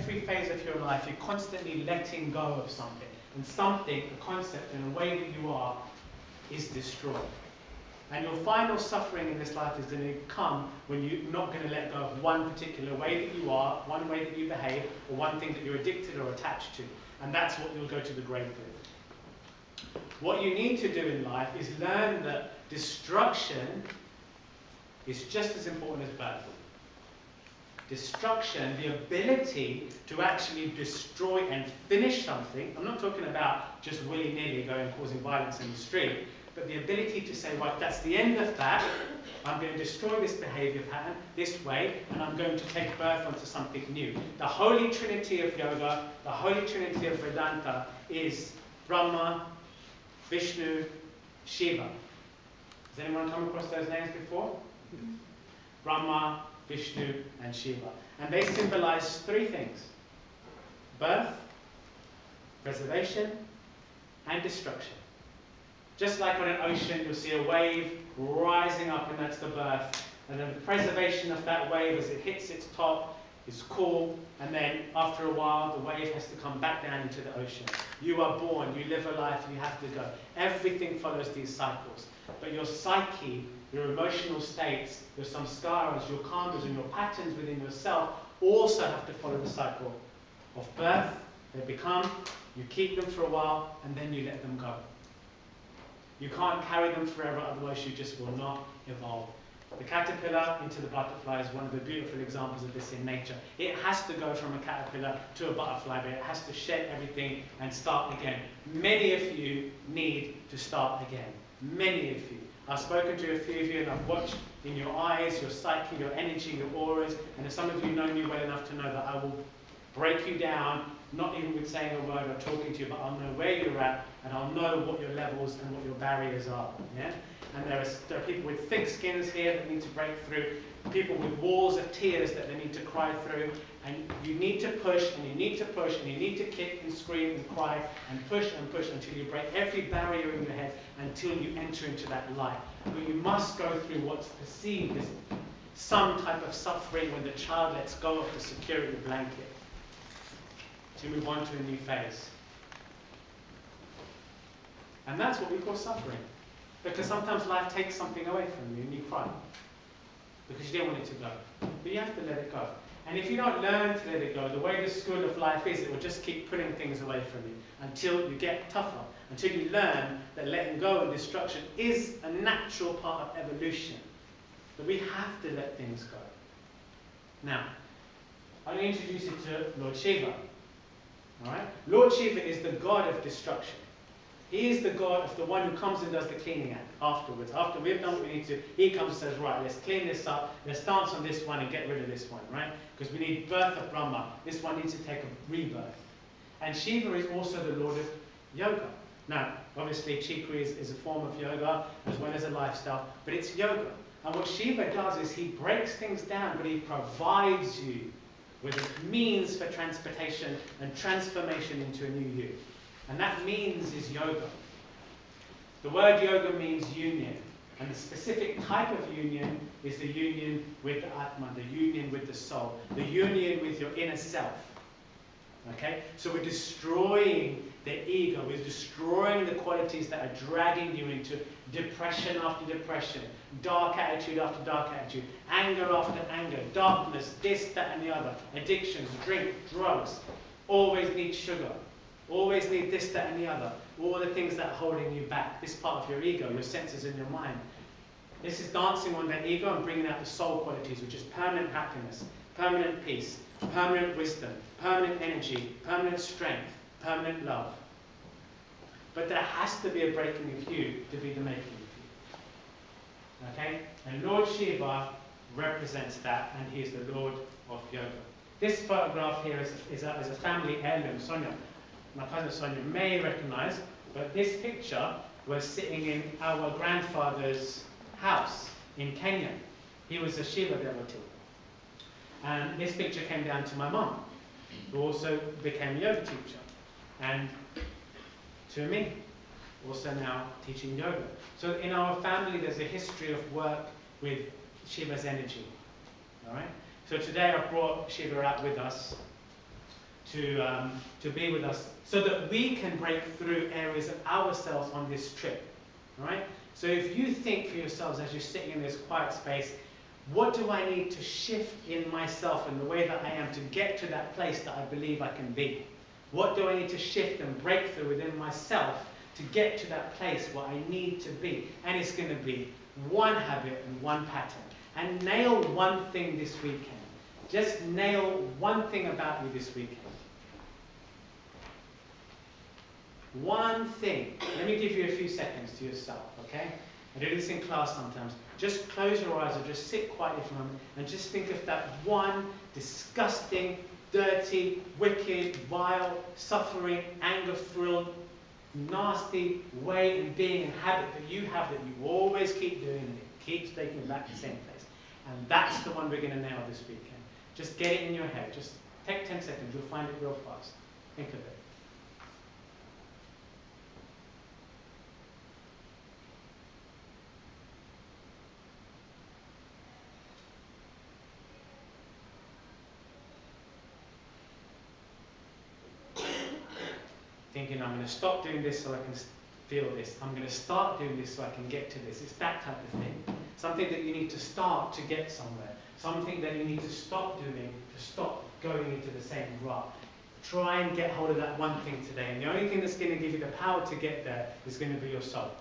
every phase of your life, you're constantly letting go of something. And something, a concept, in the way that you are, is destroyed. And your final suffering in this life is going to come when you're not going to let go of one particular way that you are, one way that you behave, or one thing that you're addicted or attached to. And that's what you'll go to the grave with. What you need to do in life is learn that destruction is just as important as birth. Destruction, the ability to actually destroy and finish something. I'm not talking about just willy-nilly going and causing violence in the street, but the ability to say, right, that's the end of that. I'm going to destroy this behavior pattern this way, and I'm going to take birth onto something new. The Holy Trinity of yoga, the Holy Trinity of Vedanta is Brahma, Vishnu, Shiva. Has anyone come across those names before? Brahma, Vishnu, and Shiva. And they symbolize three things: birth, preservation, and destruction. Just like on an ocean, you'll see a wave rising up, and that's the birth. And then the preservation of that wave as it hits its top is cool, and then after a while, the wave has to come back down into the ocean. You are born, you live a life, you have to go. Everything follows these cycles. But your psyche, your emotional states, your samskaras, your karmas, and your patterns within yourself also have to follow the cycle of birth. They become, you keep them for a while, and then you let them go. You can't carry them forever, otherwise you just will not evolve. The caterpillar into the butterfly is one of the beautiful examples of this in nature. It has to go from a caterpillar to a butterfly, but it has to shed everything and start again. Many of you need to start again. Many of you. I've spoken to a few of you, and I've watched in your eyes, your psyche, your energy, your auras, and some of you know me well enough to know that I will break you down, not even with saying a word or talking to you, but I'll know where you're at, and I'll know what your levels and what your barriers are. Yeah? And there are people with thick skins here that need to break through, people with walls of tears that they need to cry through, and you need to push, and you need to push, and you need to kick and scream and cry and push until you break every barrier in your head, until you enter into that light. But you must go through what's perceived as some type of suffering when the child lets go of the security blanket to move on to a new phase. And that's what we call suffering. Because sometimes life takes something away from you and you cry. Because you don't want it to go. But you have to let it go. And if you don't learn to let it go, the way the school of life is, it will just keep putting things away from you until you get tougher. Until you learn that letting go and destruction is a natural part of evolution. But we have to let things go. Now, I'm going to introduce you to Lord Shiva. Alright? Lord Shiva is the god of destruction. He is the god of the one who comes and does the cleaning afterwards. After we've done what we need to, he comes and says, right, let's clean this up, let's dance on this one and get rid of this one, right? Because we need birth of Brahma. This one needs to take a rebirth. And Shiva is also the lord of yoga. Now, obviously, Chikri is a form of yoga as well as a lifestyle, but it's yoga. And what Shiva does is he breaks things down, but he provides you with a means for transportation and transformation into a new you. And that means is yoga. The word yoga means union. And the specific type of union is the union with the Atma, the union with the soul, the union with your inner self. Okay? So we're destroying the ego, we're destroying the qualities that are dragging you into depression after depression, dark attitude after dark attitude, anger after anger, darkness, this, that, and the other, addictions, drink, drugs, always need sugar. Always need this, that, and the other. All the things that are holding you back. This part of your ego, your senses in your mind. This is dancing on that ego and bringing out the soul qualities, which is permanent happiness, permanent peace, permanent wisdom, permanent energy, permanent strength, permanent love. But there has to be a breaking of you to be the making of you. Okay? And Lord Shiva represents that, and he is the Lord of yoga. This photograph here is a family heirloom. Sonia, my cousin Sonia may recognize, but this picture was sitting in our grandfather's house in Kenya. He was a Shiva devotee. And this picture came down to my mum, who also became a yoga teacher. And to me, also now teaching yoga. So in our family, there's a history of work with Shiva's energy. All right? So today I brought Shiva out with us. to be with us so that we can break through areas of ourselves on this trip. All right? So if you think for yourselves as you're sitting in this quiet space, what do I need to shift in myself and the way that I am to get to that place that I believe I can be? What do I need to shift and break through within myself to get to that place where I need to be? And it's going to be one habit and one pattern. And nail one thing this weekend. Just nail one thing about you this weekend. One thing. Let me give you a few seconds to yourself, okay? I do this in class sometimes. Just close your eyes or just sit quietly for a moment and just think of that one disgusting, dirty, wicked, vile, suffering, anger-filled, nasty way and being and habit that you have that you always keep doing and it keeps taking you back to the same place. And that's the one we're going to nail this weekend. Just get it in your head. Just take 10 seconds. You'll find it real fast. Think of it. Thinking, I'm going to stop doing this so I can feel this. I'm going to start doing this so I can get to this. It's that type of thing. Something that you need to start to get somewhere. Something that you need to stop doing to stop going into the same rut. Try and get hold of that one thing today. And the only thing that's going to give you the power to get there is going to be your soul.